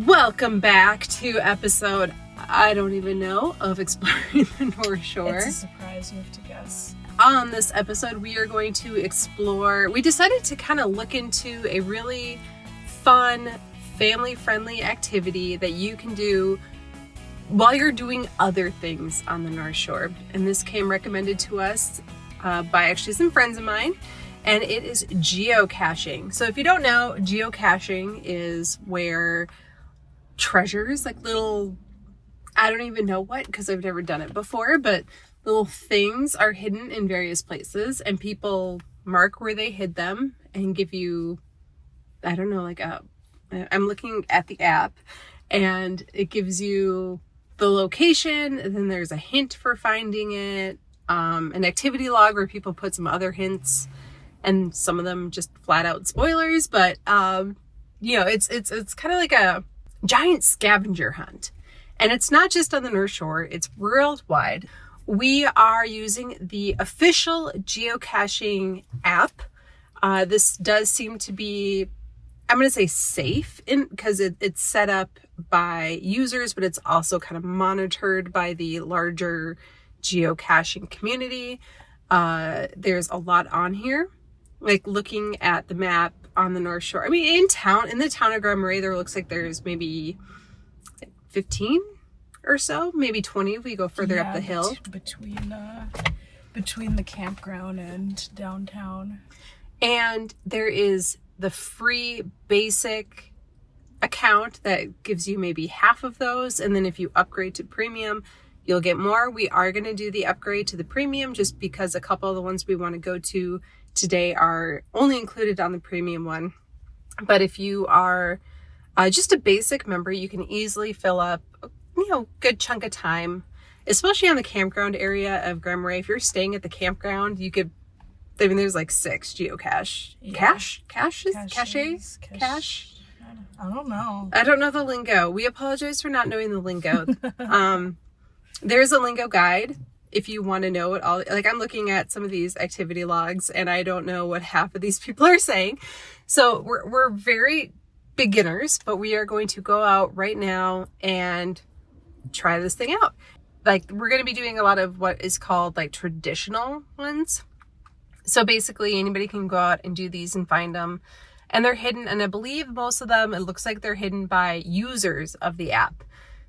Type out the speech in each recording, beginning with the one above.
Welcome back to episode, I don't even know, of Exploring the North Shore. It's a surprise, you have to guess. On this episode, we are going to explore, we decided to kind of look into a really fun, family-friendly activity that you can do while you're doing other things on the North Shore. And this came recommended to us by actually some friends of mine, and it is geocaching. So if you don't know, geocaching is where treasures, like little, I don't even know what, because I've never done it before, but little things are hidden in various places, and people mark where they hid them and give you, I don't know, like I'm looking at the app, and it gives you the location, and then there's a hint for finding it, an activity log where people put some other hints, and some of them just flat out spoilers, but it's kind of like a giant scavenger hunt. And it's not just on the North Shore, it's worldwide. We are using the official geocaching app. This does seem to be, I'm going to say safe, because it's set up by users, but it's also kind of monitored by the larger geocaching community. There's a lot on here, like looking at the map on the North Shore. I mean, in the town of Grand Marais, there looks like there's maybe 15 or so, maybe 20 if we go further up the hill. Between the campground and downtown. And there is the free basic account that gives you maybe half of those, and then if you upgrade to premium, you'll get more. We are going to do the upgrade to the premium just because a couple of the ones we want to go to today are only included on the premium one. But if you are just a basic member, you can easily fill up, good chunk of time, especially on the campground area of Grand Marais. If you're staying at the campground, there's like 6 geocache. Yeah. Caches? I don't know. I don't know the lingo. We apologize for not knowing the lingo. There's a lingo guide if you want to know what all, like I'm looking at some of these activity logs and I don't know what half of these people are saying. So we're very beginners, but we are going to go out right now and try this thing out. Like, we're going to be doing a lot of what is called like traditional ones. So basically anybody can go out and do these and find them, and they're hidden. And I believe most of them, it looks like they're hidden by users of the app.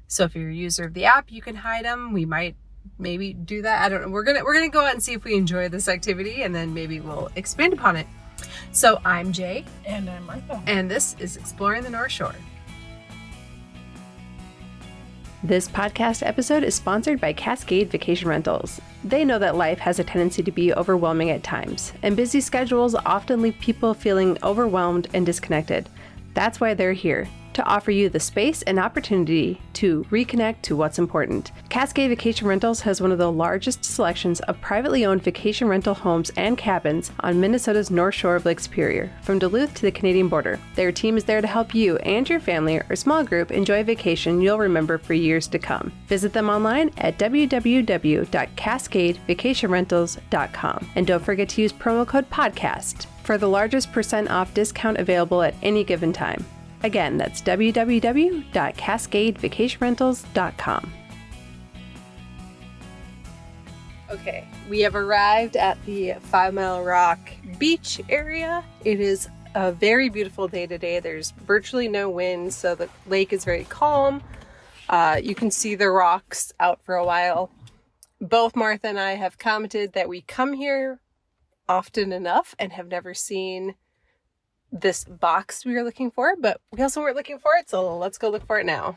So if you're a user of the app, you can hide them. We might maybe do that. I don't know. We're gonna go out and see if we enjoy this activity, and then maybe we'll expand upon it. So I'm Jay. And I'm Martha. And this is Exploring the North Shore. This podcast episode is sponsored by Cascade Vacation Rentals. They know that life has a tendency to be overwhelming at times, and busy schedules often leave people feeling overwhelmed and disconnected. That's why they're here, to offer you the space and opportunity to reconnect to what's important. Cascade Vacation Rentals has one of the largest selections of privately owned vacation rental homes and cabins on Minnesota's North Shore of Lake Superior, from Duluth to the Canadian border. Their team is there to help you and your family or small group enjoy a vacation you'll remember for years to come. Visit them online at www.cascadevacationrentals.com. And don't forget to use promo code PODCAST for the largest % off discount available at any given time. Again, that's www.cascadevacationrentals.com. Okay, we have arrived at the 5 Mile Rock beach area. It is a very beautiful day today. There's virtually no wind, so the lake is very calm. You can see the rocks out for a while. Both Martha and I have commented that we come here often enough and have never seen this box we were looking for, but we also weren't looking for it, so let's go look for it now.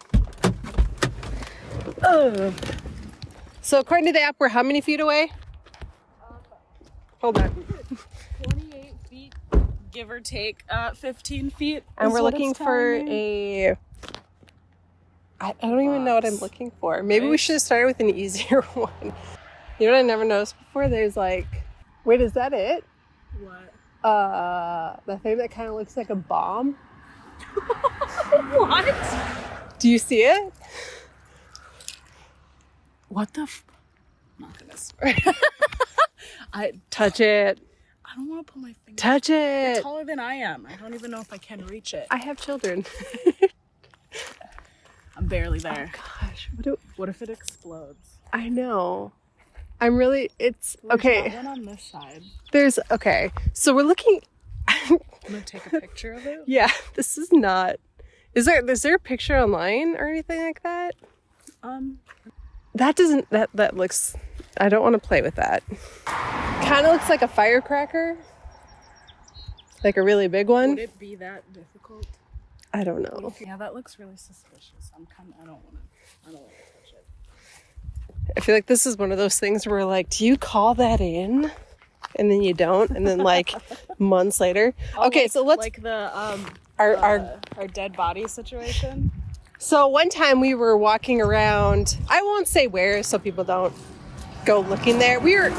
So according to the app, we're how many feet away? Hold on. 28 feet, give or take 15 feet. And we're looking for I don't even know what I'm looking for. Maybe we should have started with an easier one. You know what I never noticed before? There's like, wait, is that it? What? The thing that kind of looks like a bomb. What? Do you see it? What the I'm not gonna swear. I touch it. I don't want to put my finger. Touch it. You're taller than I am. I don't even know if I can reach it. I have children. I'm barely there. Oh gosh, What if it explodes? I know. It's There's okay. that one on this side. So we're looking. I'm gonna take a picture of it. Yeah, this is not. Is there a picture online or anything like that? That looks. I don't want to play with that. Kind of looks like a firecracker. Like a really big one. Would it be that difficult? I don't know. Yeah, that looks really suspicious. I don't want to touch it. I feel like this is one of those things where like, do you call that in? And then you don't, and then like months later. Okay, so let's like the our dead body situation. So one time we were walking around, I won't say where so people don't go looking there. We were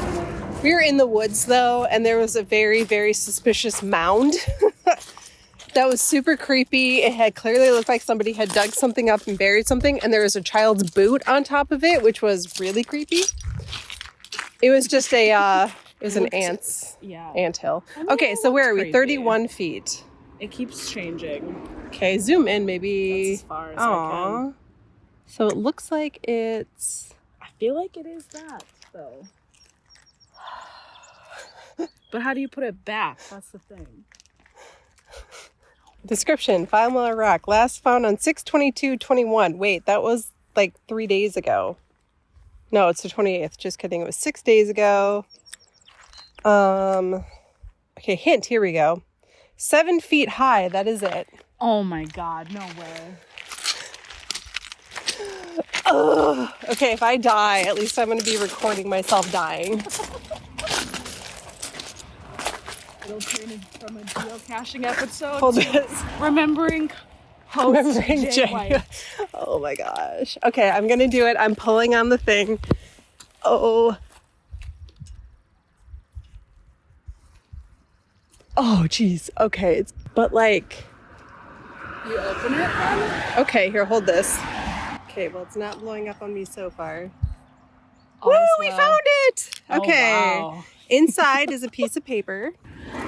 in the woods though, and there was a very, very suspicious mound that was super creepy. It had clearly looked like somebody had dug something up and buried something, and there was a child's boot on top of it, which was really creepy. It was just an anthill. Okay, so where are we? Creepy. 31 feet. It keeps changing. Okay, zoom in maybe. That's as far as I can. So it looks like it's... I feel like it is that, though. But how do you put it back? That's the thing. Description, 5 Mile Rock, last found on 6/22/21. Wait, that was like 3 days ago. No, it's the 28th. Just kidding. It was 6 days ago. Okay, hint, here we go. 7 feet high, that is it. Oh my God, no way. Ugh. Okay, if I die, at least I'm going to be recording myself dying. It'll turn from a geocaching episode Hold to this. remembering Jay White. Oh my gosh. Okay, I'm going to do it. I'm pulling on the thing. Oh, geez. Okay, but like... You open it then? Okay, here, hold this. Okay, well, it's not blowing up on me so far. All Woo, is we well. found it! Okay. Oh, wow. Inside is a piece of paper.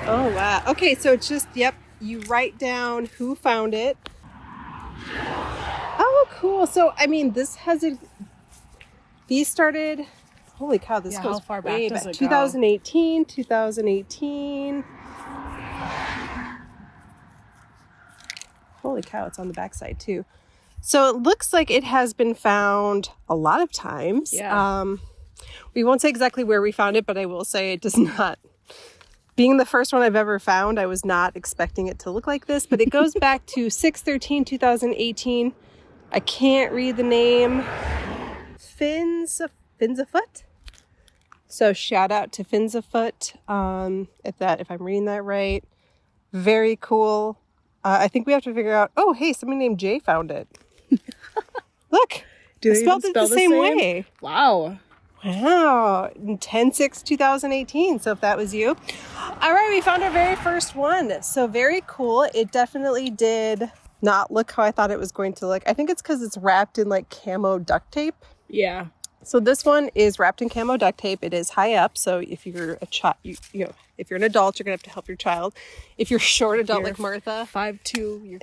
Oh, wow. Okay, so it's just, yep, you write down who found it. Oh, cool. So, I mean, these started, holy cow, this goes how far way back does it go? 2018. Holy cow, it's on the backside too. So it looks like it has been found a lot of times. Yeah. We won't say exactly where we found it, but I will say it does not. Being the first one I've ever found, I was not expecting it to look like this, but it goes back to 6/13/2018. I can't read the name. Finzafoot. So shout out to Finzafoot. If I'm reading that right. Very cool. I think we have to figure out, oh, hey, somebody named Jay found it. Look, Do I they spelled even it the spell same way. Wow. Wow, 10/6/2018. So if that was you. All right, we found our very first one. So very cool. It definitely did not look how I thought it was going to look. I think it's because it's wrapped in like camo duct tape. Yeah. So this one is wrapped in camo duct tape. It is high up. So if you're a child, if you're an adult, you're gonna have to help your child. If you're a short adult like Martha, 5'2", you're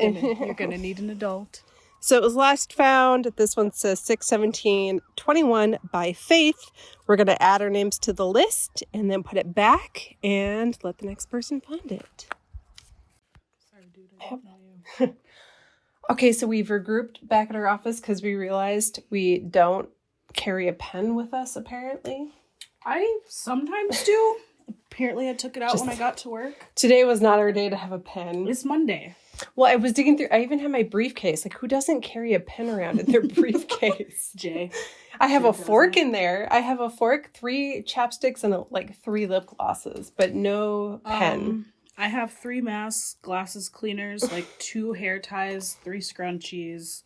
gonna need an adult. So it was last found. This one says 6/17/21 by Faith. We're going to add our names to the list and then put it back and let the next person find it. Sorry, dude, I don't know you. Okay, so we've regrouped back at our office because we realized we don't carry a pen with us, apparently. I sometimes do. Apparently I took it out when I got to work. Today was not our day to have a pen. It's Monday. Well, I was digging through. I even had my briefcase. Like, who doesn't carry a pen around in their briefcase? Jay. I have a fork in there. I have a fork, 3 chapsticks, and 3 lip glosses, but no pen. I have 3 masks, glasses cleaners, 2 hair ties, 3 scrunchies.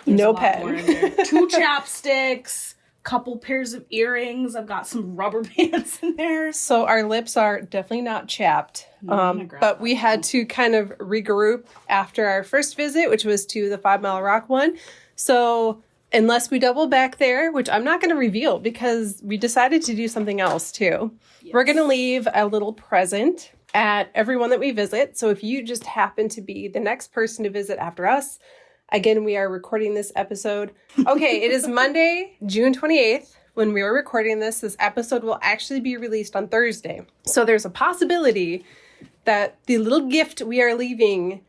No pen. 2 chapsticks, couple pairs of earrings. I've got some rubber bands in there. So our lips are definitely not chapped. But we had to kind of regroup after our first visit, which was to the 5 Mile Rock one. So unless we double back there, which I'm not going to reveal because we decided to do something else too. Yes. We're going to leave a little present at everyone that we visit. So if you just happen to be the next person to visit after us, Again, we are recording this episode. Okay, it is Monday, June 28th. When we are recording this, this episode will actually be released on Thursday. So there's a possibility that the little gift we are leaving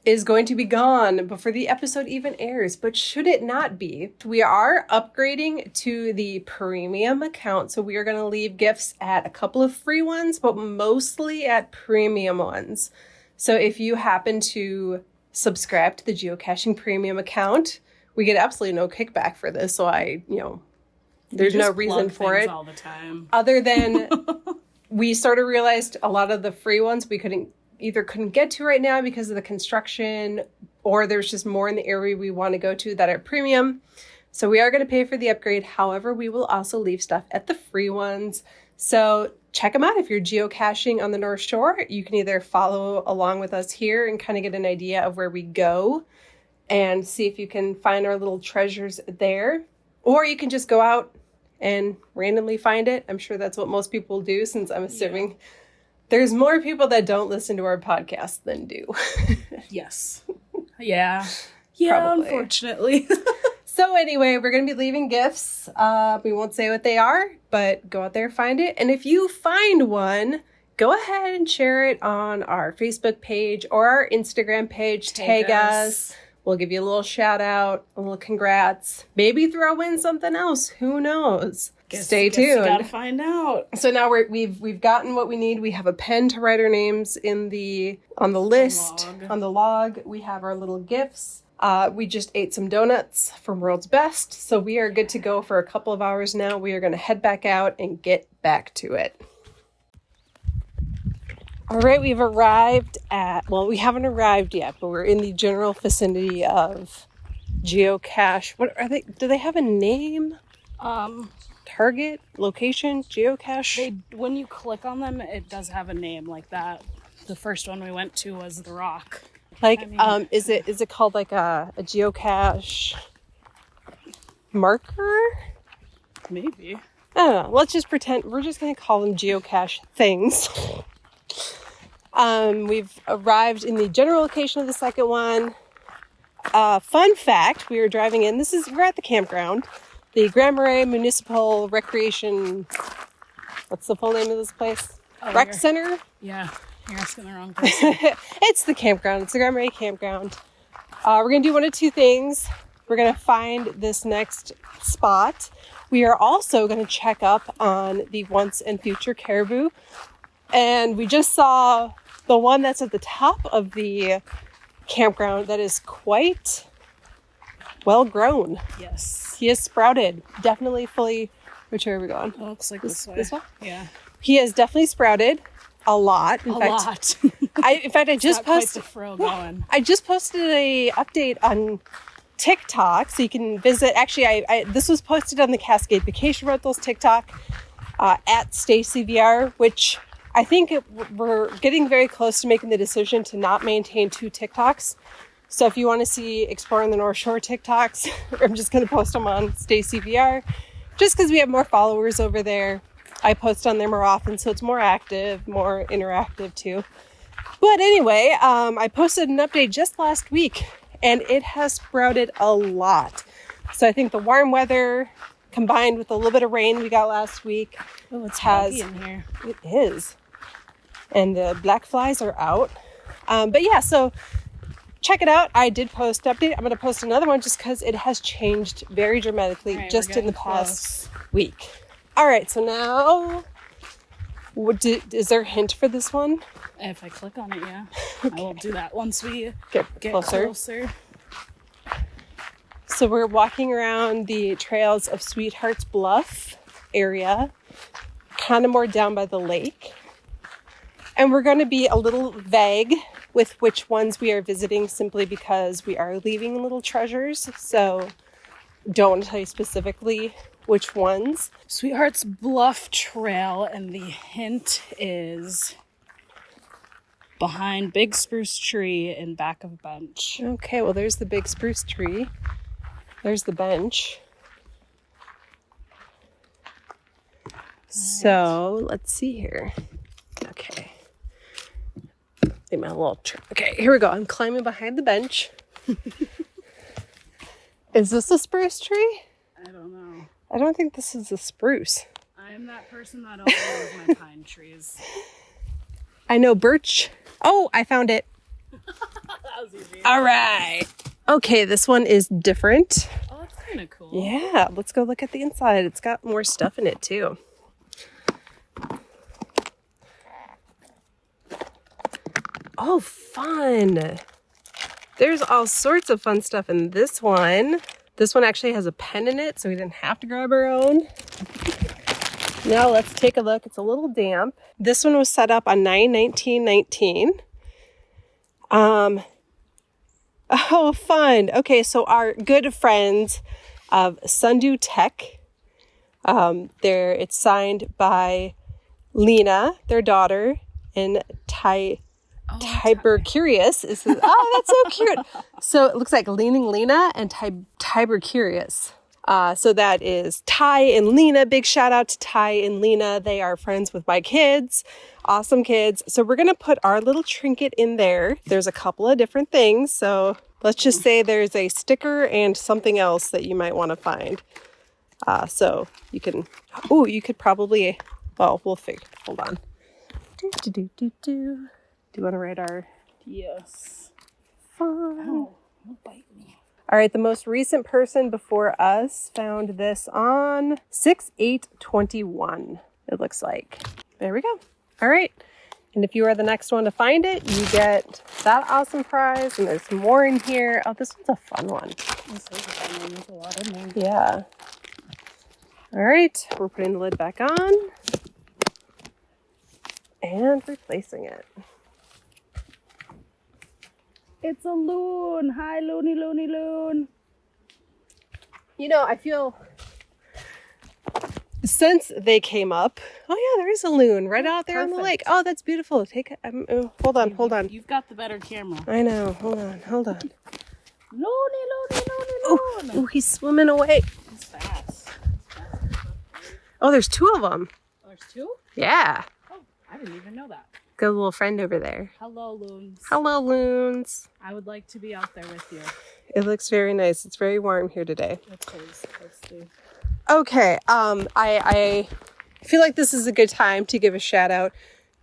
is going to be gone before the episode even airs. But should it not be, we are upgrading to the premium account. So we are going to leave gifts at a couple of free ones, but mostly at premium ones. So if you happen to subscribe to the Geocaching premium account, we get absolutely no kickback for this. So there's no reason for it all the time. other than we sort of realized a lot of the free ones we couldn't get to right now because of the construction, or there's just more in the area we want to go to that are premium. So we are going to pay for the upgrade. However, we will also leave stuff at the free ones. So check them out. If you're geocaching on the North Shore, you can either follow along with us here and kind of get an idea of where we go and see if you can find our little treasures there. Or you can just go out and randomly find it. I'm sure that's what most people do, since I'm assuming there's more people that don't listen to our podcast than do. Yes. Yeah. Probably. Unfortunately. So anyway, we're going to be leaving gifts. We won't say what they are, but go out there, find it. And if you find one, go ahead and share it on our Facebook page or our Instagram page. Tag us. We'll give you a little shout out, a little congrats. Maybe throw in something else. Who knows? Stay tuned. You gotta find out. So now we've gotten what we need. We have a pen to write our names on the list, on the log. We have our little gifts. We just ate some donuts from World's Best, so we are good to go for a couple of hours now. We are going to head back out and get back to it. All right, we've arrived we haven't arrived yet, but we're in the general vicinity of Geocache. What are they? Do they have a name? Target, location, Geocache? When you click on them, it does have a name like that. The first one we went to was The Rock. Is it called like a geocache marker? Maybe. I don't know. Let's just pretend we're just going to call them geocache things. We've arrived in the general location of the second one. Fun fact, we were driving in. We're at the campground, the Grand Marais Municipal Recreation. What's the full name of this place? Rec Center? Yeah. You're asking the wrong person. It's the campground. It's the Grand Marais campground. We're going to do one of two things. We're going to find this next spot. We are also going to check up on the once and future caribou. And we just saw the one that's at the top of the campground that is quite well grown. Yes. He is sprouted. Definitely fully. Which way are we going? It looks like this way. This one? Yeah. He has definitely sprouted. A lot. In fact, I just posted. I just posted a update on TikTok, so you can visit. Actually, this was posted on the Cascade Vacation Rentals TikTok at StacyVR, which I think we're getting very close to making the decision to not maintain 2 TikToks. So if you want to see Exploring the North Shore TikToks, I'm just going to post them on StacyVR, just because we have more followers over there. I post on there more often, so it's more active, more interactive too. But anyway, I posted an update just last week, and it has sprouted a lot. So I think the warm weather combined with a little bit of rain we got last week foggy in here. It is. And the black flies are out. But yeah, so check it out. I did post an update. I'm going to post another one just because it has changed very dramatically just in the past week. All right, so now, is there a hint for this one? If I click on it, yeah. Okay. I will do that once we get closer. So we're walking around the trails of Sweetheart's Bluff area, kind of more down by the lake. And we're going to be a little vague with which ones we are visiting, simply because we are leaving little treasures. So don't want to tell you specifically which ones. Sweetheart's Bluff Trail, and the hint is behind big spruce tree in back of bench. Okay, well there's the big spruce tree. There's the bench. So let's see here. Okay. Leave my little okay, here we go. I'm climbing behind the bench. Is this a spruce tree? I don't know. I don't think this is a spruce. I'm that person that only knows my pine trees. I know birch. Oh, I found it. That was easy. All right. Okay, this one is different. Oh, that's kind of cool. Yeah, let's go look at the inside. It's got more stuff in it too. Oh, fun. There's all sorts of fun stuff in this one. This one actually has a pen in it, so we didn't have to grab our own. Now let's take a look. It's a little damp. This one was set up on 9/19/19. Oh, fun. Okay, so our good friends of Sundew Tech. It's signed by Lena, their daughter, and Tiber Curious. Oh, that's so cute. So it looks like Leaning Lena and Tiber Curious. So that is Ty and Lena. Big shout out to Ty and Lena. They are friends with my kids. Awesome kids. So we're going to put our little trinket in there. There's a couple of different things. So let's just say there's a sticker and something else that you might want to find. So you could probably, well, we'll figure. Hold on. Do you want to write our? Yes. Fun. Oh, don't bite me. All right, the most recent person before us found this on 6/8/21, it looks like. There we go. All right. And if you are the next one to find it, you get that awesome prize. And there's more in here. Oh, this one's a fun one. This is a fun one. There's a lot in there. Yeah. All right, we're putting the lid back on and replacing it. It's a loon. Hi, loony, loony, loon. You know, I feel since they came up, oh yeah, there is a loon right out there on the lake. Oh, that's beautiful. Hold on. You've got the better camera. I know. Hold on. Loony, loony, loony, loon. Oh, he's swimming away. He's fast. Oh, there's two of them. Oh, there's two? Yeah. Oh, I didn't even know that. Good little friend over there. Hello, loons. Hello, loons. I would like to be out there with you. It looks very nice. It's very warm here today. Let's do. Okay. I feel like this is a good time to give a shout out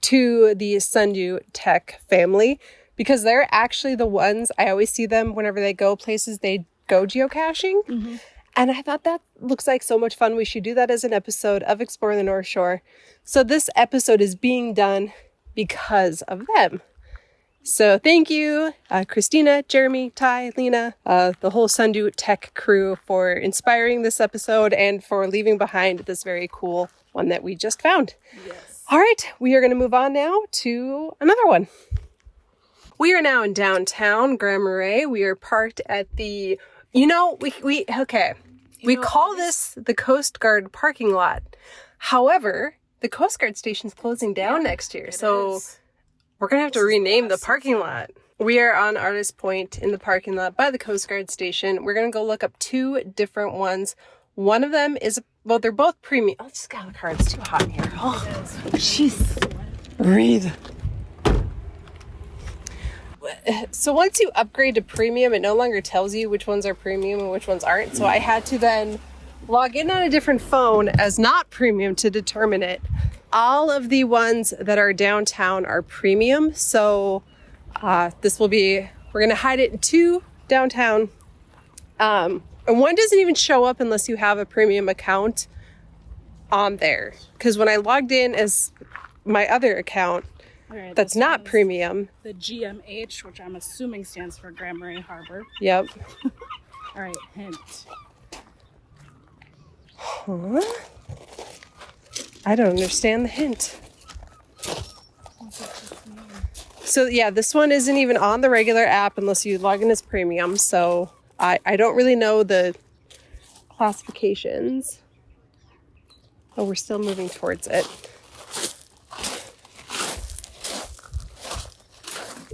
to the Sundew Tech family because they're actually the ones, I always see them whenever they go places, they go geocaching. Mm-hmm. And I thought that looks like so much fun. We should do that as an episode of Exploring the North Shore. So this episode is being done because of them. So thank you, Christina, Jeremy, Ty, Lena, the whole Sundew Tech crew for inspiring this episode and for leaving behind this very cool one that we just found. Yes. All right, we are going to move on now to another one. We are now in downtown Grand Marais. We are parked at the, we call this the Coast Guard parking lot. However, the Coast Guard station's closing down next year, so we're going to have to rename the parking lot. We are on Artist Point in the parking lot by the Coast Guard station. We're going to go look up two different ones. One of them is, well, they're both premium. Oh, just got in the car. It's too hot in here. Oh, jeez. Breathe. So once you upgrade to premium, it no longer tells you which ones are premium and which ones aren't. So I had to then log in on a different phone as not premium to determine it. All of the ones that are downtown are premium. So we're going to hide it in two downtown. And one doesn't even show up unless you have a premium account on there. Because when I logged in as my other account, that's not premium. The GMH, which I'm assuming stands for Grand Marais Harbor. Yep. All right, hint. Huh? I don't understand the hint. So yeah, this one isn't even on the regular app unless you log in as premium. So I don't really know the classifications. Oh, we're still moving towards it.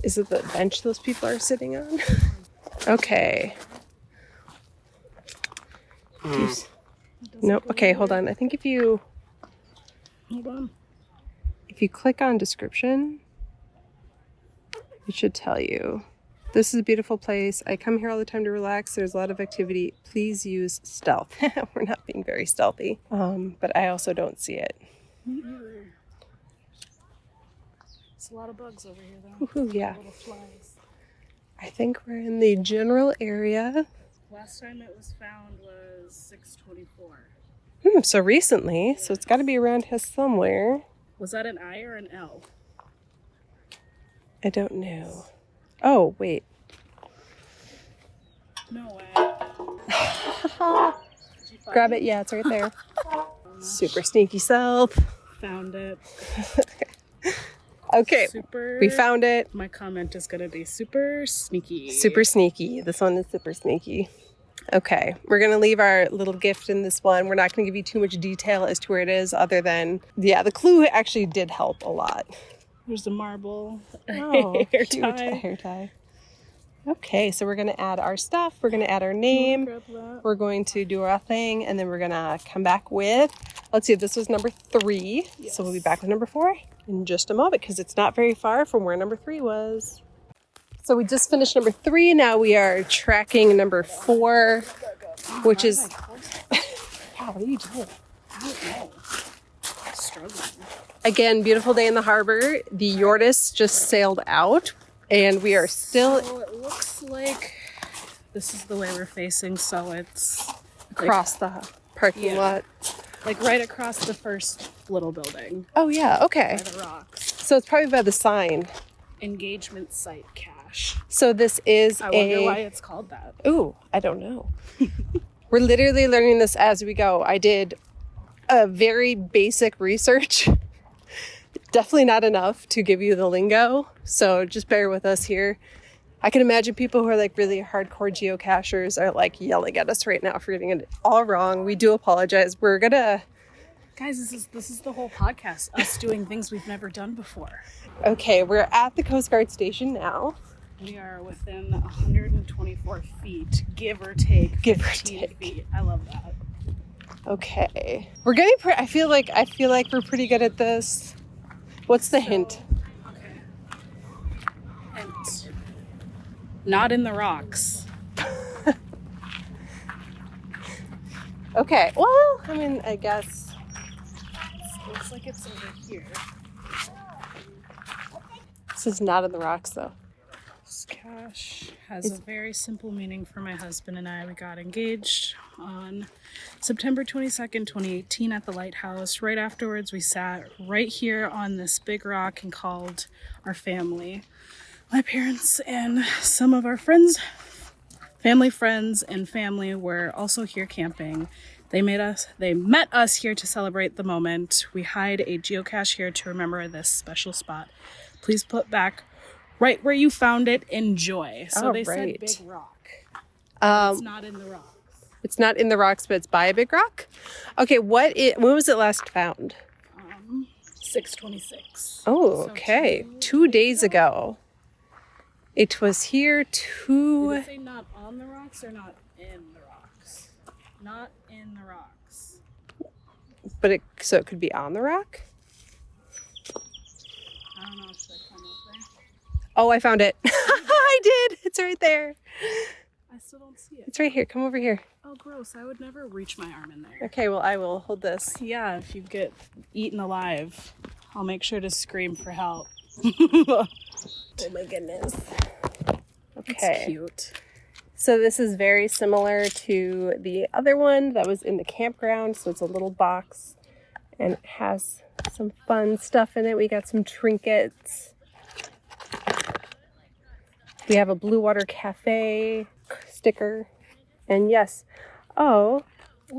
Is it the bench those people are sitting on? Okay. Nope. Okay, hold on. I think if you click on description, it should tell you. This is a beautiful place. I come here all the time to relax. There's a lot of activity. Please use stealth. We're not being very stealthy, but I also don't see it. Me either. There's a lot of bugs over here, though. Woohoo, yeah. Little flies. I think we're in the general area. Last time it was found was 624. So recently, so it's got to be around here somewhere. Was that an I or an L? I don't know. Oh, wait. No way. Grab it. Yeah, it's right there. Super sneaky self. Found it. Okay, Super. we found it. My comment is going to be super sneaky. Super sneaky. This one is super sneaky. Okay, we're going to leave our little gift in this one. We're not going to give you too much detail as to where it is other than, yeah, the clue actually did help a lot. There's a marble. Oh, hair cute tie. hair tie. Okay, so we're going to add our stuff. We're going to add our name. We're going to do our thing, and then we're going to come back with, let's see, this was number 3. Yes. So we'll be back with number 4 in just a moment because it's not very far from where number 3 was. So we just finished number 3. Now we are tracking number 4, which is... Wow, what are you doing? I don't know. I'm struggling. Again, beautiful day in the harbor. The Yortis just sailed out, and we are still... So it looks like this is the way we're facing, so it's... across the parking lot. Like right across the first little building. Oh, yeah, okay. By the rocks. So it's probably by the sign. Engagement site cache. So this is I wonder why it's called that. Ooh, I don't know. We're literally learning this as we go. I did a very basic research. Definitely not enough to give you the lingo. So just bear with us here. I can imagine people who are like really hardcore geocachers are like yelling at us right now for getting it all wrong. We do apologize. We're gonna... Guys, this is the whole podcast. Us doing things we've never done before. Okay, we're at the Coast Guard station now. We are within 124 feet, give or take. Give or take. Feet. I love that. Okay, we're getting. I feel like we're pretty good at this. What's the hint? Okay. Hint. Not in the rocks. Okay. Well, I mean, I guess. It looks like it's over here. This is not in the rocks, though. This cache has a very simple meaning for my husband and I. We got engaged on September 22nd, 2018 at the lighthouse. Right afterwards, we sat right here on this big rock and called our family. My parents and some of our friends, family friends and family were also here camping. They met us here to celebrate the moment. We hide a geocache here to remember this special spot. Please put back right where you found it. Enjoy. So they said big rock. It's not in the rocks. It's not in the rocks, but it's by a big rock. Okay, when was it last found? 6/26. Oh, okay. 2 days ago. It was here Did it say not on the rocks or not in the rocks? Not in the rocks. But so it could be on the rock? I don't know. Should I climb up there? Oh, I found it. I did. It's right there. I still don't see it. It's right here. Come over here. Oh, gross. I would never reach my arm in there. Okay, well, I will hold this. Yeah, if you get eaten alive, I'll make sure to scream for help. Oh my goodness. Okay. It's cute. So this is very similar to the other one that was in the campground. So it's a little box and it has some fun stuff in it. We got some trinkets. We have a Blue Water Cafe sticker. And yes, Where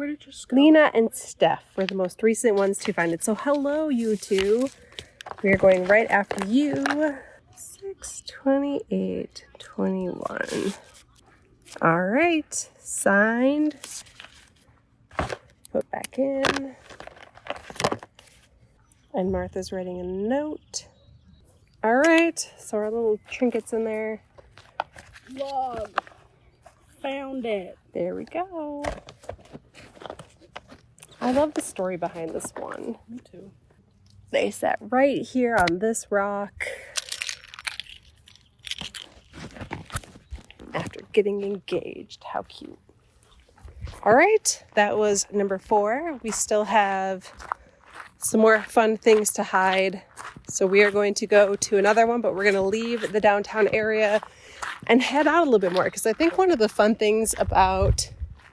did you go? Lena and Steph were the most recent ones to find it. So hello, you two. We are going right after you. 6/28/21. All right, signed. Put back in. And Martha's writing a note. All right, so our little trinkets in there. Log. Found it. There we go. I love the story behind this one. Me too. They sat right here on this rock. getting engaged. How cute. All right, that was number 4. We still have some more fun things to hide. So we are going to go to another one, but we're going to leave the downtown area and head out a little bit more, because I think one of the fun things about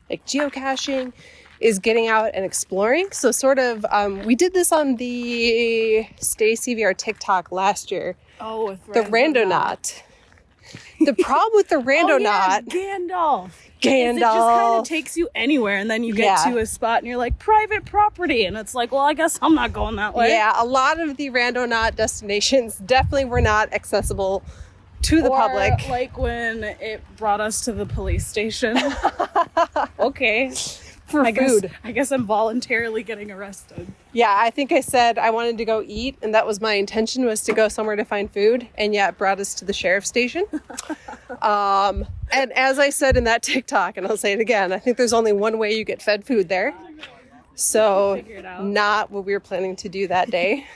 like geocaching is getting out and exploring. So sort of, we did this on the Stay CVR TikTok last year. Oh, with the Randonaut. The problem with the Randonaut, Gandalf. Gandalf. It just kind of takes you anywhere, and then you get to a spot and you're like, private property, and it's like, well, I guess I'm not going that way. Yeah, a lot of the Randonaut destinations definitely were not accessible to the public. Like when it brought us to the police station. Okay. For food. I guess I'm voluntarily getting arrested. Yeah, I think I said I wanted to go eat, and that was my intention, was to go somewhere to find food, and yeah, it brought us to the sheriff's station. And as I said in that TikTok, and I'll say it again, I think there's only one way you get fed food there. So not what we were planning to do that day.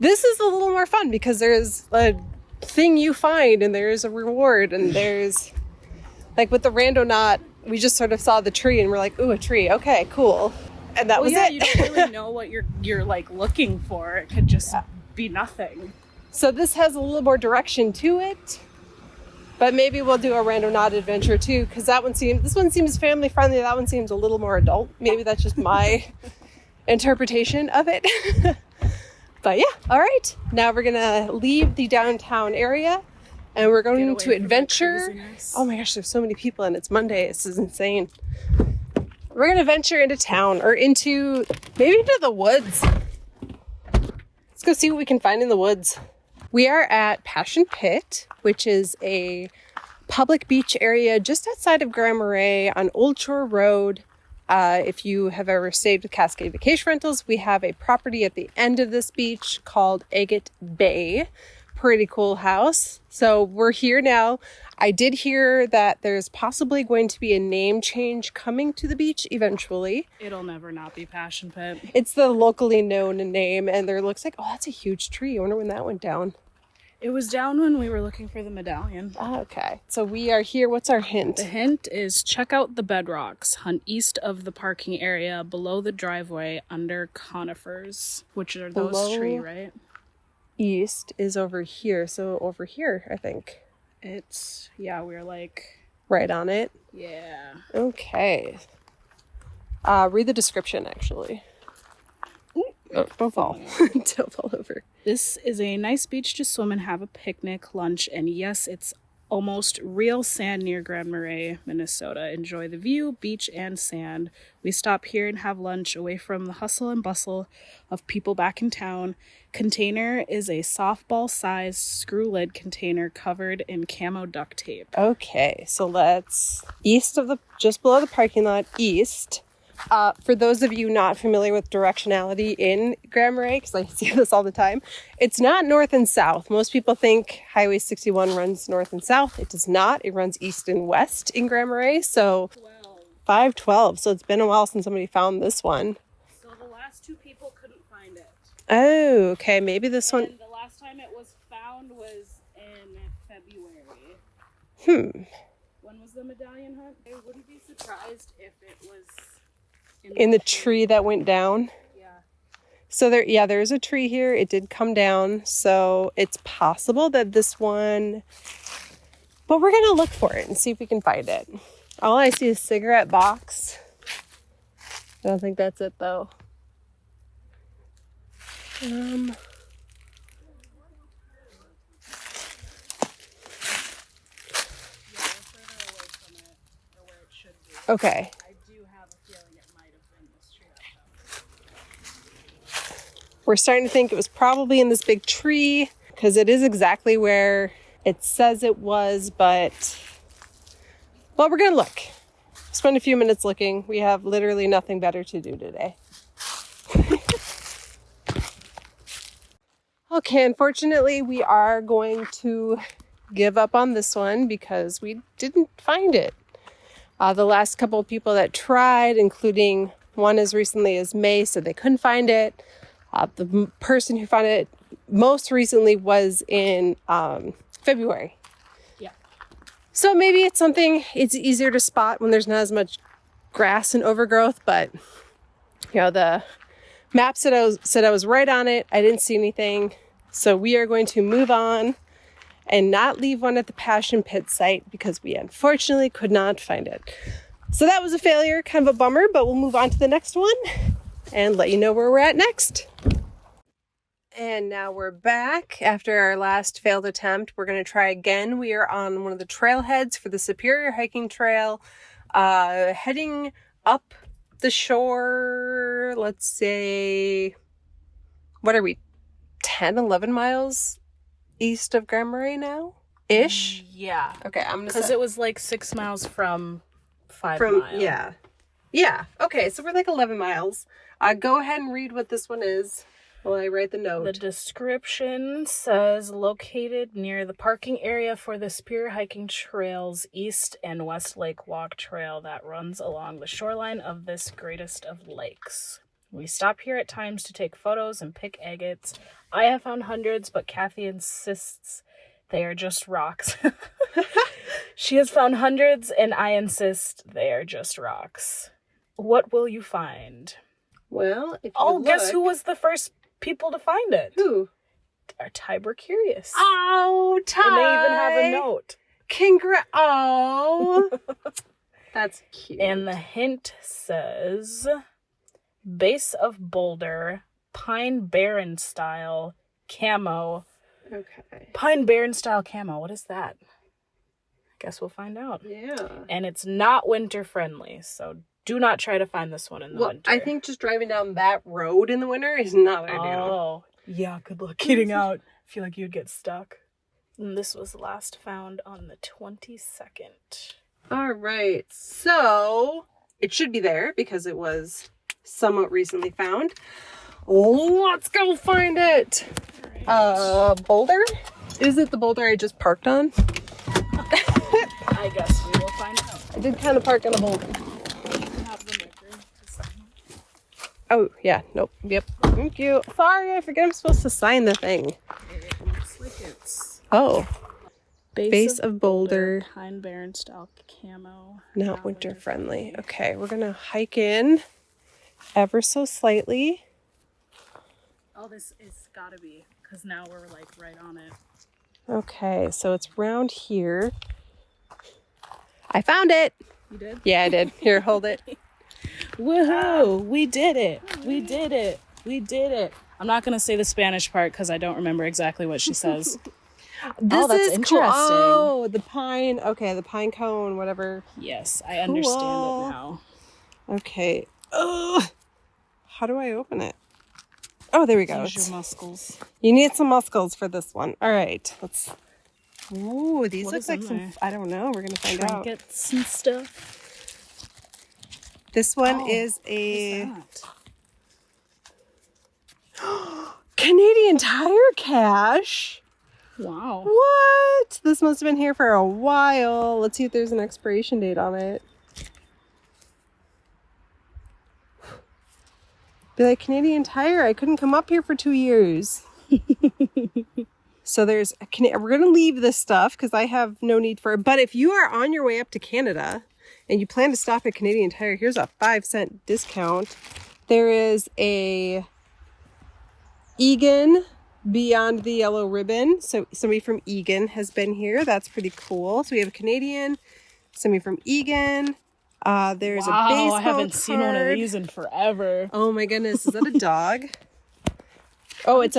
This is a little more fun because there's a thing you find and there's a reward, and there's, like with the Randonaut, we just sort of saw the tree and we're like, ooh, a tree. Okay, cool. And that was it. You don't really know what you're like looking for. It could just be nothing. So this has a little more direction to it, but maybe we'll do a Randonaut adventure too, because this one seems family friendly. That one seems a little more adult. Maybe that's just my interpretation of it. But yeah, all right. Now we're gonna leave the downtown area and we're going to adventure. Oh my gosh, there's so many people and it's Monday. This is insane. We're going to venture into town, or maybe into the woods. Let's go see what we can find in the woods. We are at Passion Pit, which is a public beach area just outside of Grand Marais on Old Shore Road. If you have ever stayed with Cascade Vacation Rentals, we have a property at the end of this beach called Agate Bay. Pretty cool house. So we're here now. I did hear that there's possibly going to be a name change coming to the beach eventually. It'll never not be Passion Pit. It's the locally known name, and there looks like, oh, that's a huge tree. I wonder when that went down. It was down when we were looking for the medallion. Oh, okay. So we are here. What's our hint? The hint is check out the bedrocks. Hunt east of the parking area, below the driveway, under conifers, which are those trees, right? East is over here. So over here, I think. We're like... right on it? Yeah. Okay. Read the description, actually. Oh, don't fall. Don't fall over. This is a nice beach to swim and have a picnic, lunch, and yes, it's almost real sand near Grand Marais, Minnesota. Enjoy the view, beach, and sand. We stop here and have lunch away from the hustle and bustle of people back in town. Container is a softball-sized screw lid container covered in camo duct tape. Okay, so let's just below the parking lot, east. For those of you not familiar with directionality in Grand Marais, because I see this all the time, it's not north and south. Most people think Highway 61 runs north and south. It does not. It runs east and west in Grand Marais. So 512. So it's been a while since somebody found this one. So the last 2 people couldn't find it. Oh, okay. Maybe this one. The last time it was found was in February. When was the medallion hunt? I wouldn't be surprised if it was in the tree that went down. Yeah. So there is a tree here. It did come down. So it's possible that this one, but we're going to look for it and see if we can find it. All I see is cigarette box. I don't think that's it though. Okay. We're starting to think it was probably in this big tree because it is exactly where it says it was, but we're going to look. Spend a few minutes looking. We have literally nothing better to do today. Okay, unfortunately, we are going to give up on this one because we didn't find it. The last couple of people that tried, including one as recently as May, said they couldn't find it. The person who found it most recently was in February. Yeah. So maybe it's something it's easier to spot when there's not as much grass and overgrowth, but you know, the map said I was right on it. I didn't see anything. So we are going to move on and not leave one at the Passion Pit site because we unfortunately could not find it. So that was a failure, kind of a bummer, but we'll move on to the next one and let you know where we're at next. And now we're back after our last failed attempt. We're going to try again. We are on one of the trailheads for the Superior Hiking Trail, heading up the shore, let's say, what are we, 10, 11 miles east of Grand Marais now? Ish? Yeah. Okay, I'm going to Because it was like 6 miles from 5 miles. Yeah. Yeah, okay, so we're like 11 miles. Go ahead and read what this one is while I write the note. The description says, located near the parking area for the Superior Hiking Trail's East and West Lake Walk Trail that runs along the shoreline of this greatest of lakes. We stop here at times to take photos and pick agates. I have found hundreds, but Kathy insists they are just rocks. She has found hundreds, and I insist they are just rocks. What will you find? Well, if you guess who was the first people to find it? Who? Our Ty were curious. Oh, Ty! And they even have a note. Oh! That's cute. And the hint says, base of boulder, Pine Barren style, camo. Okay. Pine Barren style camo. What is that? I guess we'll find out. Yeah. And it's not winter friendly, so do not try to find this one in the winter. I think just driving down that road in the winter is not ideal. Oh, yeah, good luck getting out. I feel like you'd get stuck. And this was last found on the 22nd. All right, so it should be there because it was somewhat recently found. Let's go find it. Right. Boulder? Is it the boulder I just parked on? I guess we will find out. I did kind of park on a boulder. Oh, yeah, nope, yep. Thank you. Sorry, I forget I'm supposed to sign the thing. It looks like it's... Oh. Base of boulder. Pine Barren style camo. Not winter friendly. Okay, we're going to hike in ever so slightly. Oh, this is gotta be, because now we're like right on it. Okay, so it's round here. I found it. You did? Yeah, I did. Here, hold it. Woohoo! We did it! We did it! We did it! I'm not gonna say the Spanish part because I don't remember exactly what she says. That's interesting. Cool. Oh, the pine. Okay, the pine cone, whatever. Yes, I understand it now. Okay. Ugh. How do I open it? Oh, there we go. Use your muscles. You need some muscles for this one. All right, let's. Ooh, these look like some. There? I don't know. We're gonna find out. Trinkets and stuff. This one is a What is Canadian Tire cache. that? Wow. What? This must have been here for a while. Let's see if there's an expiration date on it. Be like, Canadian Tire, I couldn't come up here for 2 years. So there's we're going to leave this stuff because I have no need for it. But if you are on your way up to Canada and you plan to stop at Canadian Tire, here's a 5-cent discount. There is a Egan Beyond the Yellow Ribbon. So somebody from Egan has been here. That's pretty cool. So we have a Canadian, somebody from Egan. There's a baseball I haven't seen one of these in forever. Oh my goodness, is that a dog? Oh, it's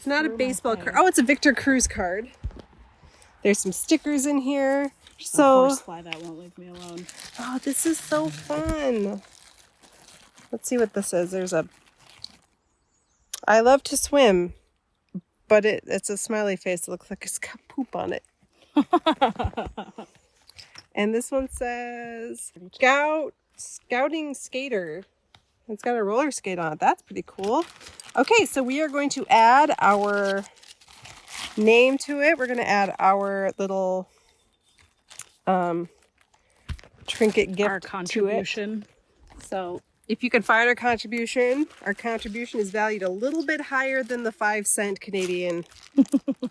not a baseball card. Oh, it's a Victor Cruz card. There's some stickers in here. So A horsefly that won't leave me alone. oh, this is so fun. Let's see what this is. There's a I love to swim, but it's a smiley face. It looks like it's got poop on it. And this one says Scouting Skater. It's got a roller skate on it. That's pretty cool. Okay, so we are going to add our name to it. We're going to add our little trinket gift Our contribution. to it. So if you can find our contribution is valued a little bit higher than the 5-cent Canadian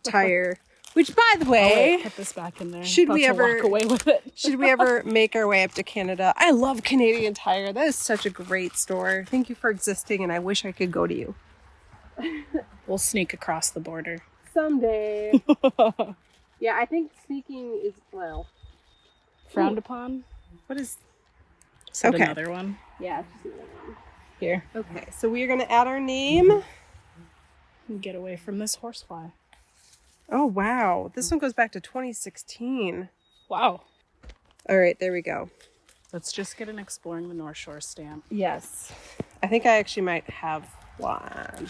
Tire. Which, by the Oh, way, wait, put this back in there. should we About to ever walk away with it? should we ever make our way up to Canada? I love Canadian Tire. That is such a great store. Thank you for existing, and I wish I could go to you We'll sneak across the border. someday. Yeah, I think sneaking is Frowned upon? What is? Is that Okay. another one? Yeah, it's just another one. Here. Okay, so we are gonna add our name. Get away from this horsefly. Oh wow, this one goes back to 2016. Wow. All right, there we go. Let's just get an Exploring the North Shore stamp. Yes, I think I actually might have one.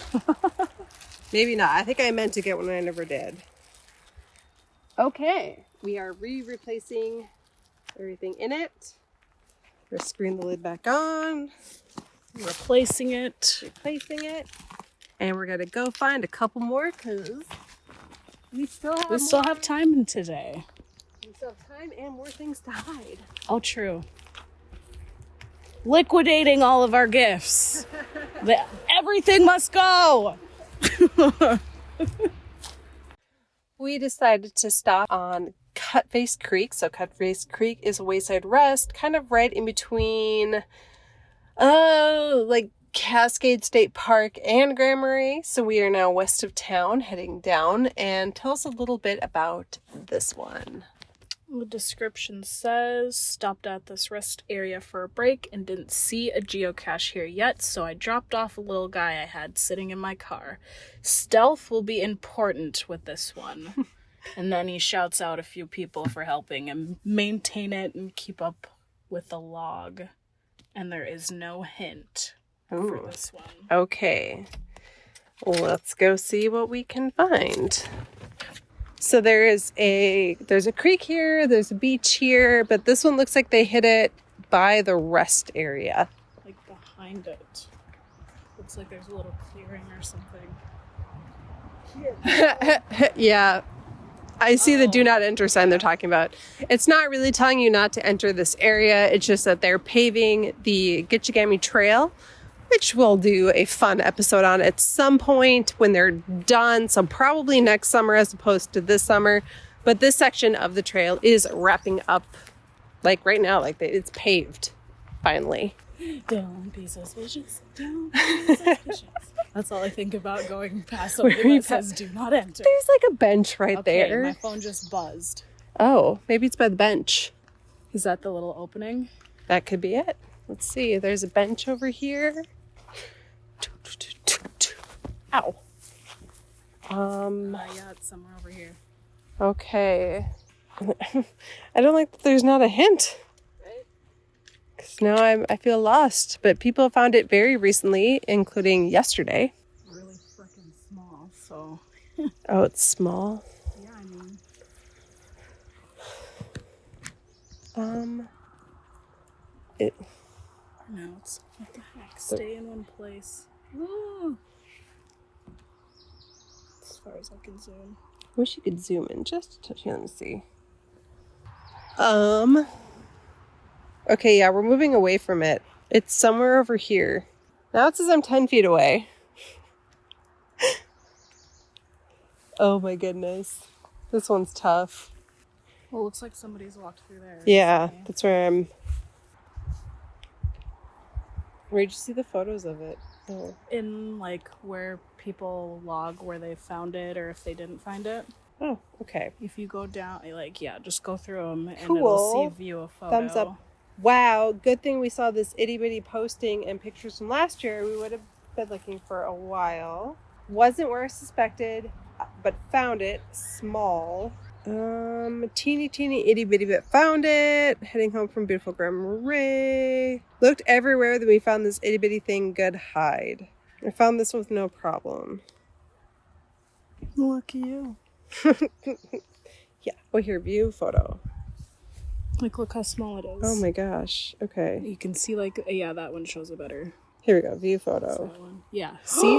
Maybe not. I think I meant to get one and I never did. Okay, we are replacing everything in it. We're screwing the lid back on, Replacing it. replacing it, and we're gonna go find a couple more because we still have We still have time today. we still have time and more things to hide. Oh, true. Liquidating all of our gifts. Everything must go. We decided to stop on Cutface Creek. So Cutface Creek is a wayside rest, kind of right in between, like Cascade State Park and Grand Marais. So we are now west of town, heading down. And tell us a little bit about this one. The description says, stopped at this rest area for a break and didn't see a geocache here yet, so I dropped off a little guy I had sitting in my car. Stealth will be important with this one. And then he shouts out a few people for helping him maintain it and keep up with the log. And there is no hint for Ooh. this one. Okay, let's go see what we can find. So there's a creek here, there's a beach here, but this one looks like they hit it by the rest area. Like behind it. Looks like there's a little clearing or something. Yeah, I see the do not enter sign they're talking about. It's not really telling you not to enter this area. It's just that they're paving the Gitchigami Trail, which we'll do a fun episode on at some point when they're done. So probably next summer as opposed to this summer. But this section of the trail is wrapping up like right now, like it's paved finally. Don't be suspicious. Don't be suspicious. That's all I think about going past something Where you that says do not enter. There's like a bench right Okay, there. my phone just buzzed. Oh, maybe it's by the bench. Is that the little opening? That could be it. Let's see. There's a bench over here. Ow. Yeah, it's somewhere over here. Okay. I don't like that there's not a hint. Because now I feel lost. But people have found it very recently, including yesterday. Really freaking small, so. Oh, it's small. Yeah, I mean. No, it's what the heck? Stay in one place. Ooh. As far as I can zoom. Wish you could zoom in just a touch. Let me see. Okay, yeah, we're moving away from it. It's somewhere over here. Now it says I'm 10 feet away. Oh my goodness. This one's tough. Well, it looks like somebody's walked through there. Yeah, recently. that's where I'm. Where'd you see the photos of it? Oh. In like where people log where they found it or if they didn't find it. Oh, okay. If you go down, like, yeah, just go through them and Cool. it'll see view a photo. Thumbs up. Wow, good thing we saw this itty bitty posting and pictures from last year. We would have been looking for a while. Wasn't where I suspected, but found it. Small. Teeny itty bitty, but found it. Heading home from beautiful Grand Marais. Looked everywhere, then we found this itty bitty thing. Good hide. I found this with no problem. Lucky you. Yeah. Oh, here, view photo. Like, look how small it is. Oh my gosh. Okay. You can see, like, yeah, that one shows it better. Here we go. View It's photo. that one. Yeah. See?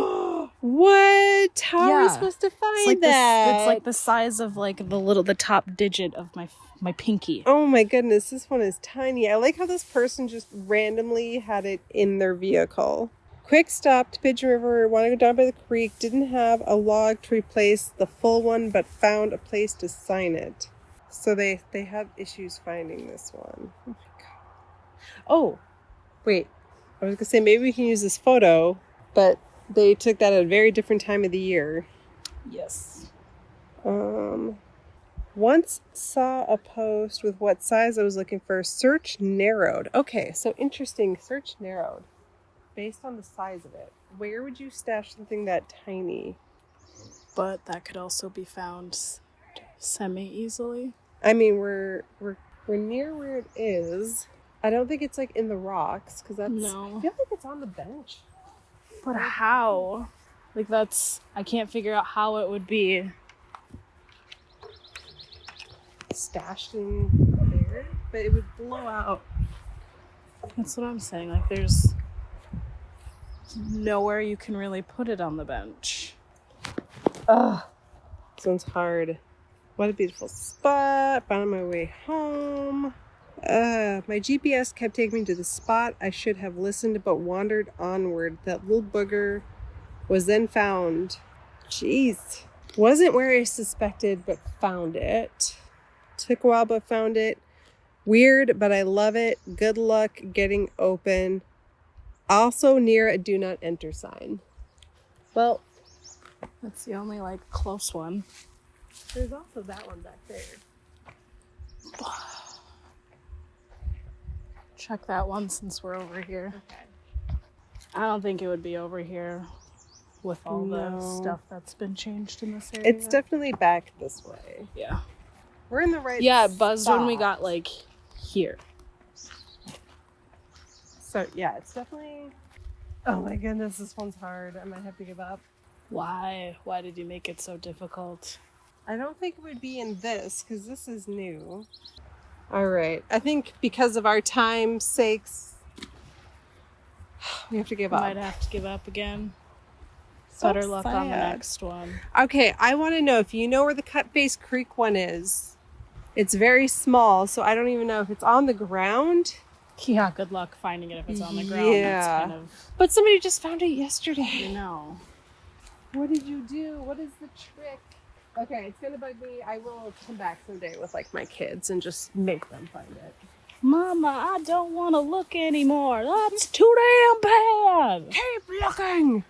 What? How are we Yeah. supposed to find It's like that? it's like the size of like the top digit of my pinky. Oh my goodness, this one is tiny. I like how this person just randomly had it in their vehicle. Quick stop to Pigeon River. Want to go down by the creek. Didn't have a log to replace the full one, but found a place to sign it. So they have issues finding this one. Oh my god. Oh, wait. I was gonna say maybe we can use this photo, but they took that at a very different time of the year. Yes. Once saw a post with what size I was looking for. Search narrowed. Okay, so interesting. Search narrowed. Based on the size of it. Where would you stash something that tiny? But that could also be found semi-easily. I mean, we're near where it is. I don't think it's like in the rocks because that's. No. I feel like it's on the bench. But how? Like that's. I can't figure out how it would be Stashed in there, but it would blow out. That's what I'm saying. Like there's nowhere you can really put it on the bench. Ugh. This one's hard. What a beautiful spot. Found my way home. My GPS kept taking me to the spot I should have listened but wandered onward. That little booger was then found. Jeez. Wasn't where I suspected, but found it. Took a while, but found it. Weird, but I love it. Good luck getting open. Also near a do not enter sign. Well, That's the only like close one. there's also that one back there. Check that one since we're over here. Okay. I don't think it would be over here with all the No. stuff that's been changed in this area. It's definitely back this way. Yeah. We're in the right Yeah, it buzzed when we spot. got like here. So yeah, it's definitely. Oh my goodness, this one's hard. I might have to give up. Why? Why did you make it so difficult? I don't think it would be in this because this is new. All right, I think because of our time sakes, we have to give up. Might have to give up again. So Better luck on the sad. next one. Okay, I want to know if you know where the Cut Face Creek one is. It's very small, so I don't even know if it's on the ground. Yeah, good luck finding it if it's on the ground. Yeah. That's kind of, But somebody just found it yesterday. you know. What did you do? What is the trick? Okay, it's gonna bug me. I will come back someday with like my kids and just make them find it. Mama, I don't want to look anymore. That's too damn bad. Keep looking.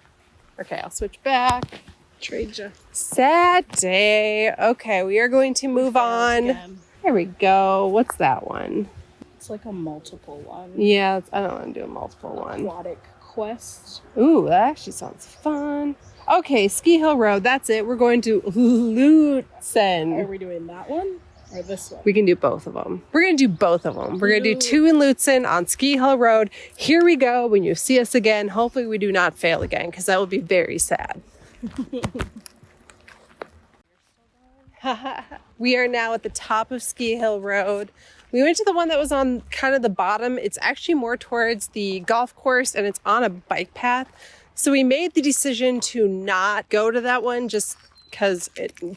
Okay, I'll switch back. Trade you. Sad day. Okay, we are going to move on. Again. There we go. What's that one? It's like a multiple one. Yeah, I don't want to do a multiple one. Aquatic quest. Ooh, that actually sounds fun. Okay, Ski Hill Road. That's it. We're going to Are Lutsen. we doing that one or this one? We can do both of them. We're going to do both of them. We're going to do 2 in Lutsen on Ski Hill Road. Here we go. When you see us again, hopefully we do not fail again because that would be very sad. We are now at the top of Ski Hill Road. We went to the one that was on kind of the bottom. It's actually more towards the golf course and it's on a bike path. So we made the decision to not go to that one just because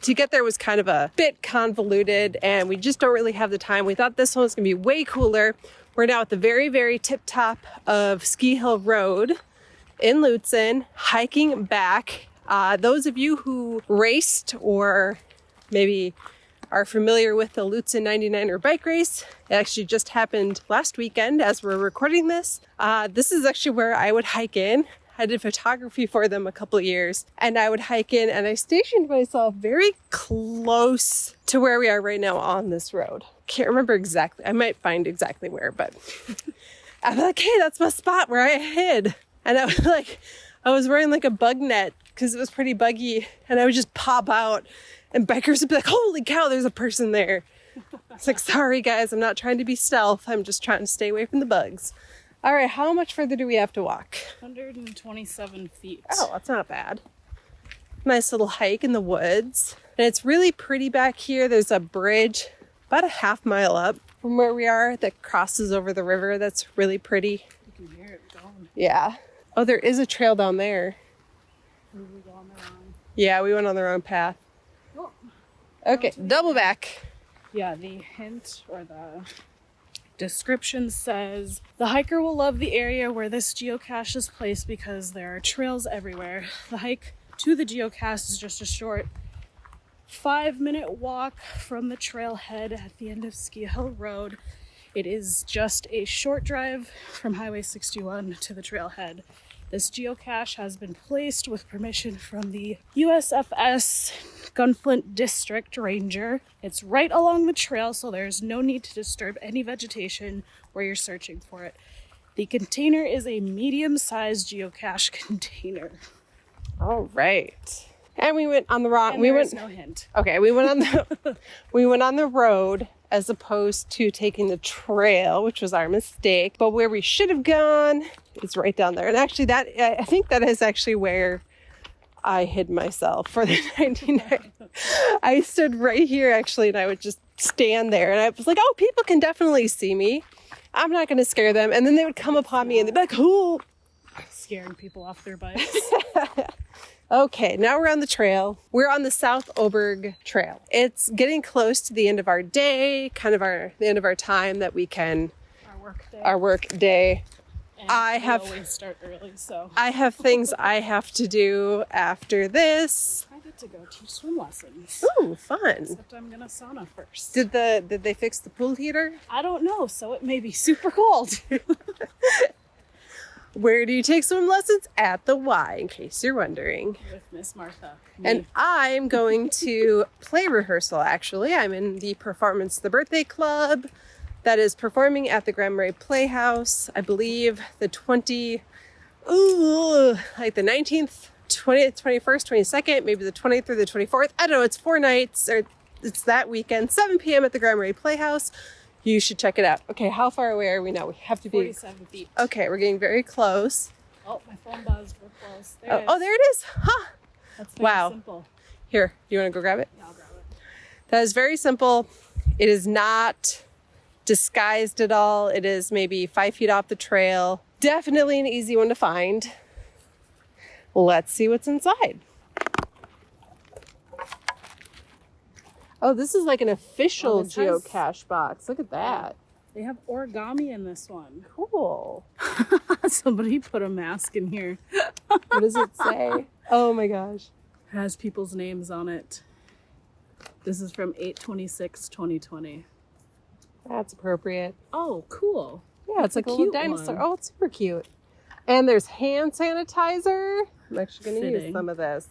to get there was kind of a bit convoluted and we just don't really have the time. We thought this one was going to be way cooler. We're now at the very, very tip top of Ski Hill Road in Lutsen, hiking back. Those of you who raced or maybe are familiar with the Lutsen 99er bike race, it actually just happened last weekend as we're recording this. This is actually where I would hike in. I did photography for them a couple of years and I would hike in and I stationed myself very close to where we are right now on this road. Can't remember exactly. I might find exactly where, but I'm like, hey, that's my spot where I hid. And I was like, I was wearing like a bug net because it was pretty buggy and I would just pop out and bikers would be like, holy cow, there's a person there. It's like, sorry guys, I'm not trying to be stealth. I'm just trying to stay away from the bugs. All right, how much further do we have to walk? 127 feet. Oh, that's not bad. Nice little hike in the woods. And it's really pretty back here. There's a bridge about a half mile up from where we are that crosses over the river. That's really pretty. You can hear it going. Yeah. Oh, there is a trail down there. We were on the wrong. Yeah, we went on the wrong path. Oh. Okay, double back. Yeah, the hint or the description says, the hiker will love the area where this geocache is placed because there are trails everywhere. The hike to the geocache is just a short 5-minute walk from the trailhead at the end of Ski Hill Road. It is just a short drive from Highway 61 to the trailhead. This geocache has been placed with permission from the USFS Gunflint District Ranger. It's right along the trail, so there's no need to disturb any vegetation where you're searching for it. The container is a medium-sized geocache container. All right. And we went on the wrong. And there is no hint. Okay, we went on the road as opposed to taking the trail, which was our mistake. But where we should have gone is right down there. And actually, I think that is actually where I hid myself for the 99. I stood right here actually, and I would just stand there, and I was like, "Oh, people can definitely see me. I'm not going to scare them." And then they would come upon me, and they'd be like, "Who?" Scaring people off their bikes. Okay, now we're on the trail. We're on the South Oberg Trail. It's getting close to the end of our day, kind of the end of our time that we can, our work day. And always start early, so. I have things I have to do after this. I get to go teach swim lessons. Ooh, fun. Except I'm gonna sauna first. Did they fix the pool heater? I don't know, so it may be super cold. Where do you take swim lessons? At the Y, in case you're wondering. With Miss Martha. And I'm going to play rehearsal, actually. I'm in the Performance the Birthday Club that is performing at the Grand Marais Playhouse. I believe the 19th, 20th, 21st, 22nd, maybe the 20th or the 24th. I don't know. It's 4 nights, or it's that weekend, 7 p.m. at the Grand Marais Playhouse. You should check it out. Okay, how far away are we now? We have to be 47 feet. Okay, we're getting very close. Oh, my phone buzzed. We're close. There it is. Oh, there it is. Huh. That's very simple. Here, you want to go grab it? Yeah, I'll grab it. That is very simple. It is not disguised at all. It is maybe 5 feet off the trail. Definitely an easy one to find. Let's see what's inside. Oh, this is like an official geocache box. Look at that. They have origami in this one. Cool. Somebody put a mask in here. What does it say? Oh my gosh. It has people's names on it. This is from 8/26/2020. That's appropriate. Oh, cool. Yeah, it's like a little dinosaur. Oh, it's super cute. And there's hand sanitizer. I'm actually going to use some of this.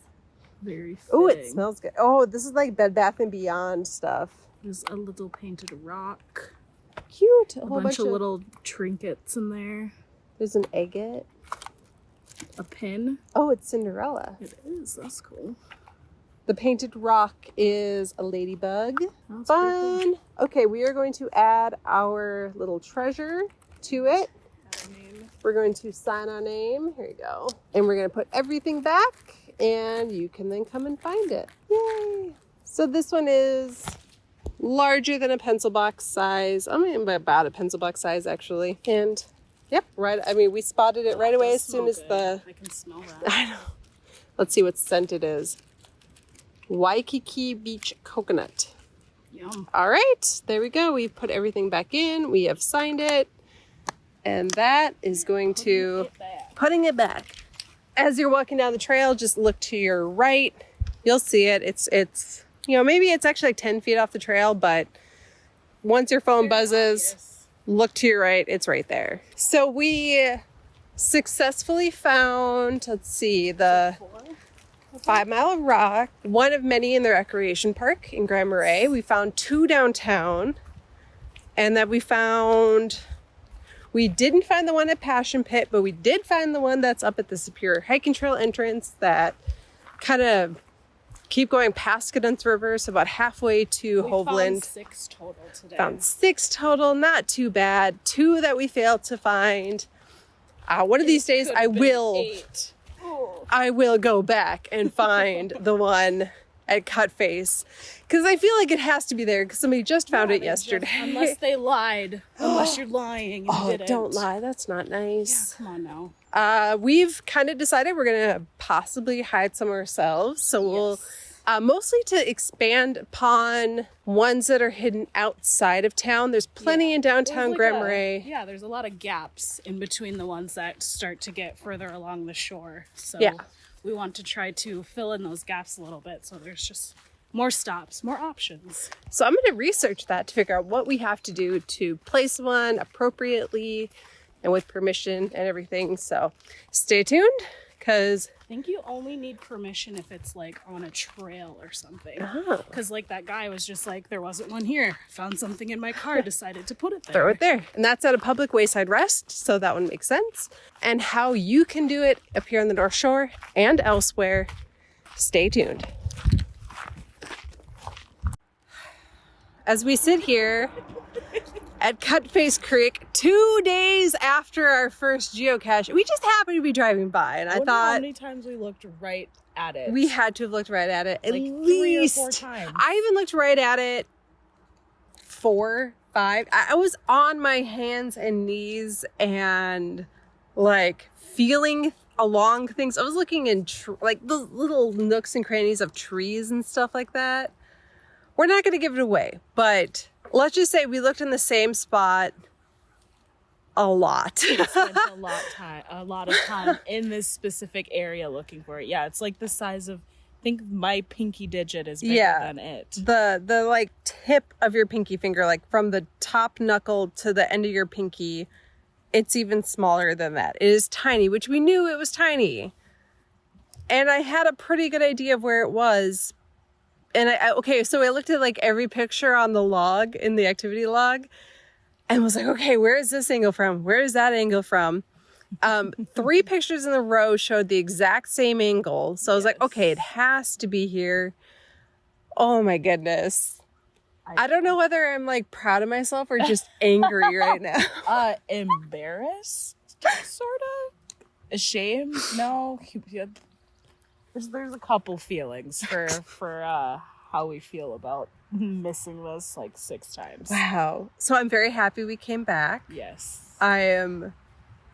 Very fitting. Oh, it smells good. Oh, this is like Bed Bath & Beyond stuff. There's a little painted rock. Cute. A bunch of little trinkets in there. There's an agate. A pin. Oh, it's Cinderella. It is. That's cool. The painted rock is a ladybug. That's fun. Okay, we are going to add our little treasure to it. We're going to sign our name. Here you go. And we're going to put everything back, and you can then come and find it. Yay! So this one is larger than a pencil box size. I mean, about a pencil box size, actually. And yep, right. I mean, we spotted it right away as soon as I can smell that. I know. Let's see what scent it is. Waikiki Beach Coconut. Yum. All right, there we go. We've put everything back in. We have signed it. And that is going to putting it back. As you're walking down the trail, just look to your right. You'll see it. It's maybe it's actually like 10 feet off the trail, but once your phone buzzes, look to your right. It's right there. So we successfully found, let's see, the 5 Mile Rock, one of many in the recreation park in Grand Marais. We found 2 downtown, and that we didn't find the one at Passion Pit, but we did find the one that's up at the Superior Hiking Trail entrance that kind of keep going past Cadence River, so about halfway to Hovland. Found 6 total today. Found 6 total, not too bad. 2 that we failed to find. One of these days I will go back and find the one at Cut Face, because I feel like it has to be there because somebody just found it yesterday. Unless they lied. Unless you're lying and didn't. Don't lie. That's not nice. Yeah, come on now. We've kind of decided we're going to possibly hide some ourselves. So mostly to expand upon ones that are hidden outside of town. There's plenty in downtown Grand Marais. Yeah, there's a lot of gaps in between the ones that start to get further along the shore. So we want to try to fill in those gaps a little bit so there's just more stops, more options. So I'm going to research that to figure out what we have to do to place one appropriately and with permission and everything. So stay tuned, because I think you only need permission if it's like on a trail or something. Because like that guy was just like, there wasn't one here. Found something in my car, decided to put it there. throw it there. And that's at a public wayside rest, so that one makes sense. And how you can do it up here on the North Shore and elsewhere, stay tuned. As we sit here at Cutface Creek 2 days after our first geocache, we just happened to be driving by, and I thought, how many times we looked right at it. We had to have looked right at it at like least 3 or 4 times. I even looked right at it 4, 5. I was on my hands and knees and like feeling along things. I was looking in like the little nooks and crannies of trees and stuff like that. We're not going to give it away, but let's just say we looked in the same spot a lot. Spent a lot of time in this specific area looking for it. Yeah, it's like the size of, I think my pinky digit is bigger than it. The like tip of your pinky finger, like from the top knuckle to the end of your pinky, it's even smaller than that. It is tiny, which we knew it was tiny. And I had a pretty good idea of where it was. And so I looked at like every picture on the log, in the activity log, and was like, okay, where is this angle from? Where is that angle from? 3 pictures in a row showed the exact same angle. So I was like, okay, it has to be here. Oh my goodness. I don't know whether I'm like proud of myself or just angry right now. Embarrassed, sort of. Ashamed? No. There's a couple feelings for how we feel about missing this like 6 times. Wow. So I'm very happy we came back. Yes. I am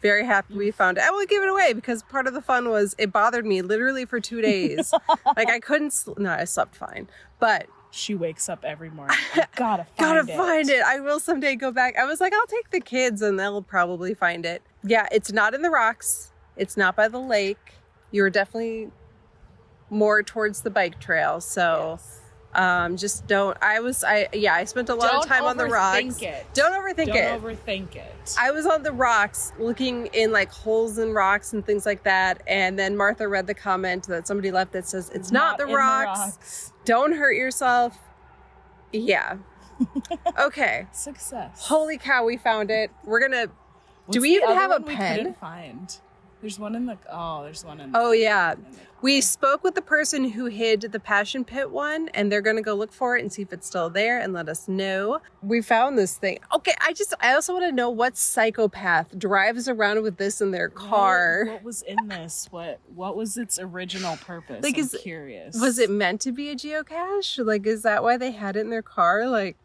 very happy we found it. I won't give it away because part of the fun was it bothered me literally for 2 days. Like I couldn't no, I slept fine. But she wakes up every morning. I gotta find it. I will someday go back. I was like, I'll take the kids and they'll probably find it. Yeah, it's not in the rocks. It's not by the lake. You were definitely more towards the bike trail, so just don't. I spent a lot of time on the rocks. Don't overthink it. I was on the rocks looking in like holes in rocks and things like that, and then Martha read the comment that somebody left that says it's not the rocks. Don't hurt yourself. Yeah. Okay. Success. Holy cow, we found it. We're gonna do we even have a pen? We couldn't find. There's one in the yeah. We spoke with the person who hid the Passion Pit one, and they're going to go look for it and see if it's still there and let us know. We found this thing. Okay, I also want to know what psychopath drives around with this in their car. What was in this? What was its original purpose? Like, I'm curious. Was it meant to be a geocache? Like, is that why they had it in their car? Like,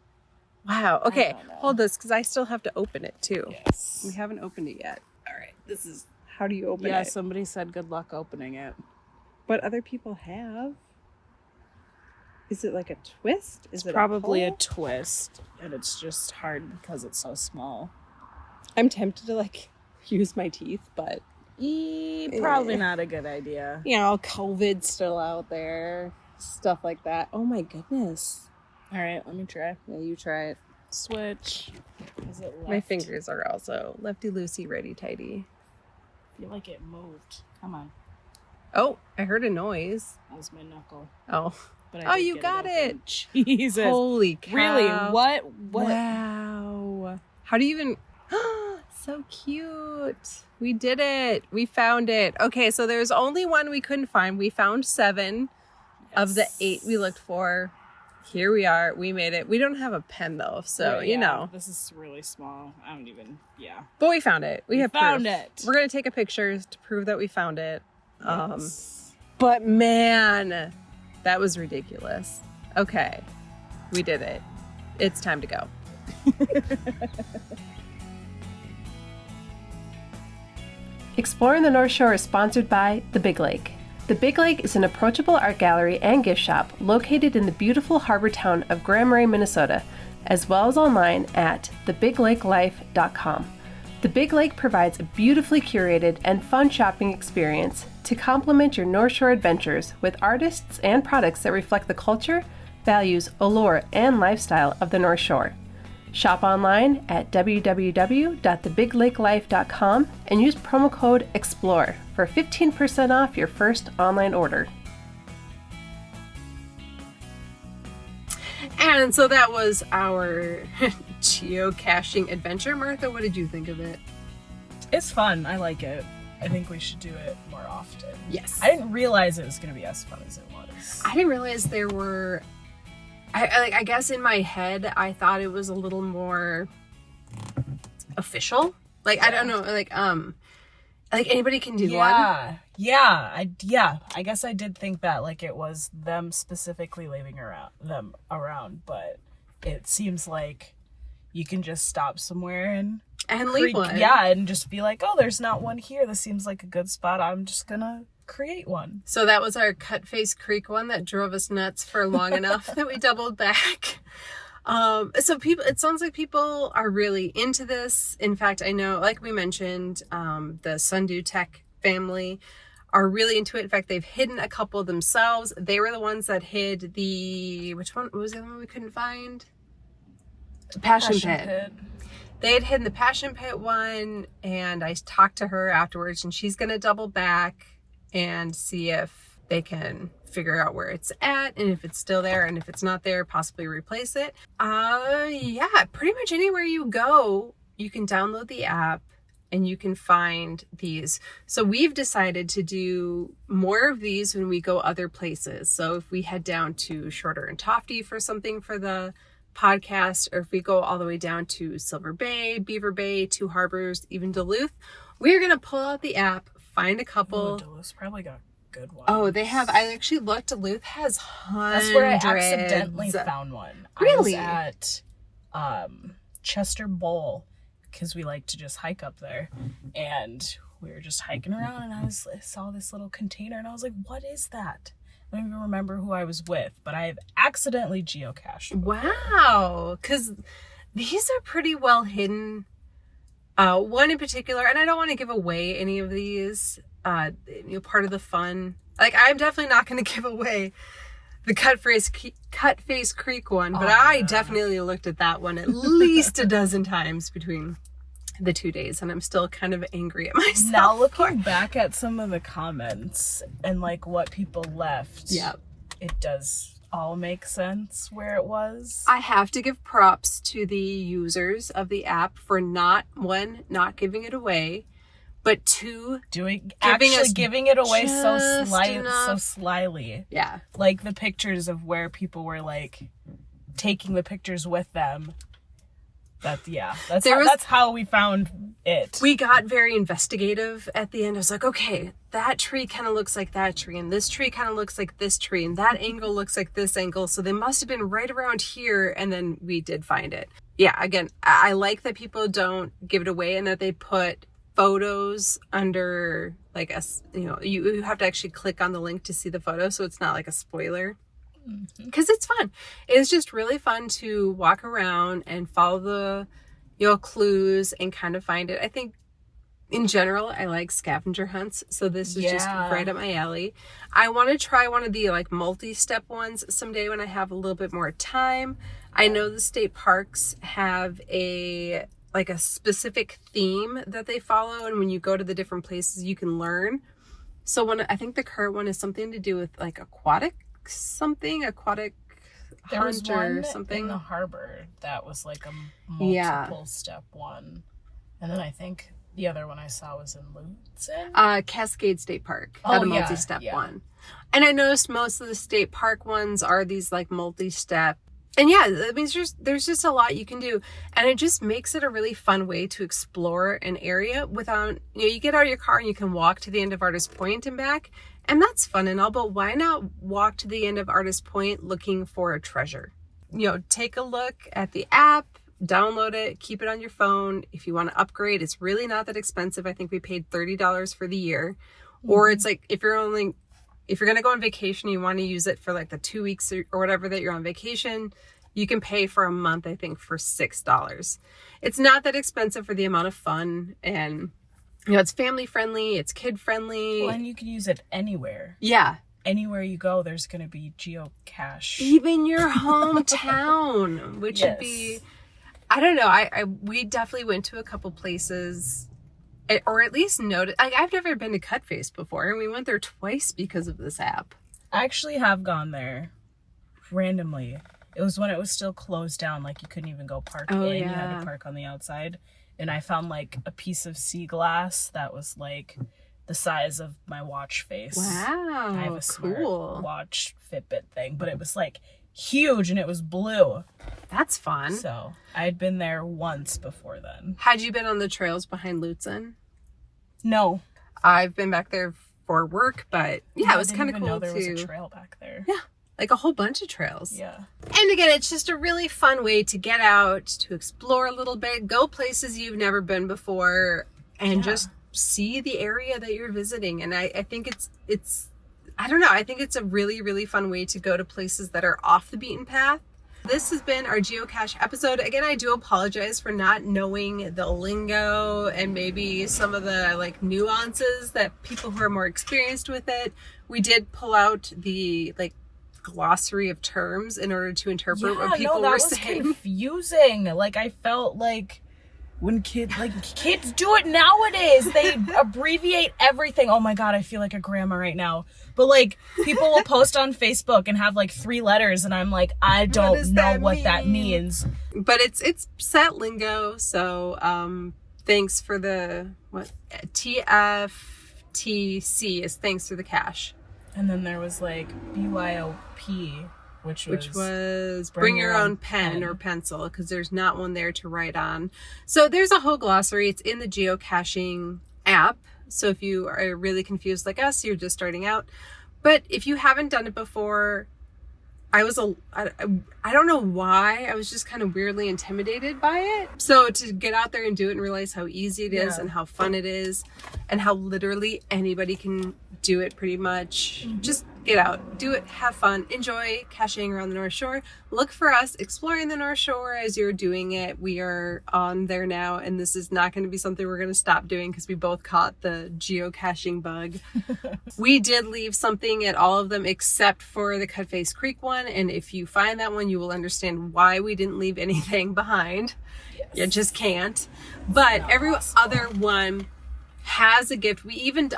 wow. Okay, hold this because I still have to open it too. Yes. We haven't opened it yet. All right, this is... How do you open it? Yeah, somebody said good luck opening it. But other people have. Is it like a twist? It's probably a twist, and it's just hard because it's so small. I'm tempted to like use my teeth, but probably not a good idea. You know, COVID's still out there, stuff like that. Oh my goodness. All right, let me try. Yeah, you try it. Switch. Is it left? My fingers are also lefty-loosey, righty-tighty. I feel like it moved. Come on. Oh, I heard a noise. That was my knuckle. Oh. But you got it. Jesus. Holy cow. Really? What? Wow. How do you even... So cute. We did it. We found it. Okay, so there's only one we couldn't find. We found 7 of the 8 we looked for. Here we are. We made it. We don't have a pen though, so you know. This is really small. I don't even. Yeah. But we found it. We have found proof. it. We're gonna take a picture to prove that we found it. Yes. But man, that was ridiculous. Okay, we did it. It's time to go. Exploring the North Shore is sponsored by The Big Lake. The Big Lake is an approachable art gallery and gift shop located in the beautiful harbor town of Grand Marais, Minnesota, as well as online at thebigLakeLife.com. The Big Lake provides a beautifully curated and fun shopping experience to complement your North Shore adventures with artists and products that reflect the culture, values, allure, and lifestyle of the North Shore. Shop online at www.thebigLakeLife.com and use promo code EXPLORE for 15% off your first online order. And so that was our geocaching adventure. Martha, what did you think of it? It's fun. I like it. I think we should do it more often. Yes. I didn't realize it was going to be as fun as it was. I didn't realize there were... I guess in my head, I thought it was a little more official. Like, I don't know, like anybody can do one. Yeah. I guess I did think that, like, it was them specifically leaving them around, but it seems like you can just stop somewhere and leave one. Yeah, and just be like, oh, there's not one here. This seems like a good spot. I'm just gonna create one. So that was our Cut Face Creek one that drove us nuts for long enough that we doubled back. So it sounds like people are really into this. In fact, I know, like we mentioned, the Sundew Tech family are really into it. In fact, they've hidden a couple themselves. They were the ones that hid which one? What was the other one we couldn't find? Passion Pit. They had hidden the Passion Pit one, and I talked to her afterwards, and she's going to double back and see if they can figure out where it's at, and if it's still there, and if it's not there, possibly replace it. Yeah, pretty much anywhere you go, you can download the app and you can find these. So we've decided to do more of these when we go other places. So if we head down to Shorter and Tofty for something for the podcast, or if we go all the way down to Silver Bay, Beaver Bay, Two Harbors, even Duluth, we're going to pull out the app, find a couple. Duluth's probably got good ones. Oh, they have. I actually looked. Duluth has hundreds. That's where I accidentally found one. Really? I was at Chester Bowl, because we like to just hike up there, and we were just hiking around, and I saw this little container, and I was like, what is that? I don't even remember who I was with, but I've accidentally geocached before. Wow, because these are pretty well hidden. One in particular, and I don't want to give away any of these, part of the fun. Like, I'm definitely not going to give away the Cut Face Creek one, but I definitely looked at that one at least a dozen times between the 2 days, and I'm still kind of angry at myself. Now looking back at some of the comments and like what people left, it does all make sense where it was. I have to give props to the users of the app for not giving it away, but two, giving it away so enough. slyly. Yeah. Like the pictures of where people were like taking the pictures with them. That's how we found it. We got very investigative at the end. I was like, okay, that tree kind of looks like that tree, and this tree kind of looks like this tree, and that angle looks like this angle. So they must have been right around here, and then we did find it. Yeah, again, I like that people don't give it away, and that they put photos under, like, you have to actually click on the link to see the photo, so it's not like a spoiler. Because it's fun. It's just really fun to walk around and follow the clues and kind of find it. I think in general I like scavenger hunts, so this is just right up my alley. I want to try one of the like multi-step ones someday when I have a little bit more time. I know the state parks have a specific theme that they follow, and when you go to the different places you can learn. So I think the current one is something to do with like aquatic there was hunt one or something in the harbor that was like a multiple step one, and then I think the other one I saw was in Lutzen. Cascade State Park had a multi-step one, and I noticed most of the state park ones are these like multi-step. And yeah, I mean, there's just a lot you can do, and it just makes it a really fun way to explore an area without, you get out of your car and you can walk to the end of Artist Point and back, and that's fun and all, but why not walk to the end of Artist Point looking for a treasure? Take a look at the app, download it, keep it on your phone. If you want to upgrade, it's really not that expensive. I think we paid $30 for the year, or it's like, if you're only if you're going to go on vacation, you want to use it for like the 2 weeks or whatever that you're on vacation, you can pay for a month, I think, for $6. It's not that expensive for the amount of fun, and it's family friendly, it's kid friendly. Well, and you can use it anywhere. Yeah. Anywhere you go, there's going to be geocache. Even your hometown, which would be, I don't know. We definitely went to a couple places, or at least noted. I've never been to Cutface before, and we went there twice because of this app. I actually have gone there randomly. It was when it was still closed down, like you couldn't even go park in. You had to park on the outside. And I found like a piece of sea glass that was like the size of my watch face. Wow, I have a smart cool watch Fitbit thing, but it was like huge and it was blue. That's fun. So I had been there once before then. Had you been on the trails behind Lutzen? No. I've been back there for work, but yeah, it was kind of cool know there was too. a trail back there. Yeah, like a whole bunch of trails. Yeah. And again, it's just a really fun way to get out, to explore a little bit, go places you've never been before, and just see the area that you're visiting. And I think it's I don't know, I think it's a really, really fun way to go to places that are off the beaten path. This has been our geocache episode. Again, I do apologize for not knowing the lingo and maybe some of the like nuances that people who are more experienced with it. We did pull out the like glossary of terms in order to interpret what people were saying. Confusing. Like I felt like when kids do it nowadays, they abbreviate everything. Oh my God, I feel like a grandma right now. But like people will post on Facebook and have like 3 letters, and I'm like, I don't know what that means. But it's set lingo, so thanks for the TFTC is thanks for the cache. And then there was like BYOP, which was bring your own pen or pencil, because there's not one there to write on. So there's a whole glossary. It's in the geocaching app. So if you are really confused like us, you're just starting out. But if you haven't done it before, I don't know why, I was just kind of weirdly intimidated by it. So to get out there and do it and realize how easy it is and how fun it is and how literally anybody can do it pretty much. Just get out, do it, have fun, enjoy caching around the North Shore. Look for us exploring the North Shore as you're doing it. We are on there now, and this is not going to be something we're going to stop doing because we both caught the geocaching bug. We did leave something at all of them except for the Cutface Creek one, and if you find that one, you will understand why we didn't leave anything behind. You just can't. But every other one has a gift.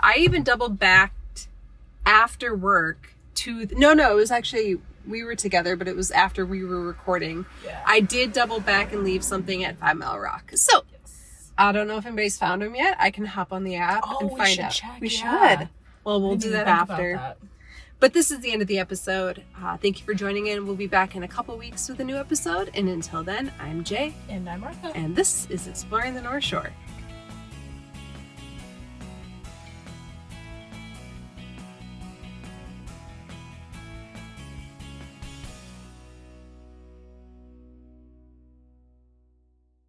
I even double backed after work to it was actually, we were together, but it was after we were recording. I did double back and leave something at 5 Mile Rock. So I don't know if anybody's found them yet. I can hop on the app and find out. We should. Well, we'll do that after. But this is the end of the episode. Thank you for joining in. We'll be back in a couple weeks with a new episode. And until then, I'm Jay. And I'm Martha. And this is Exploring the North Shore.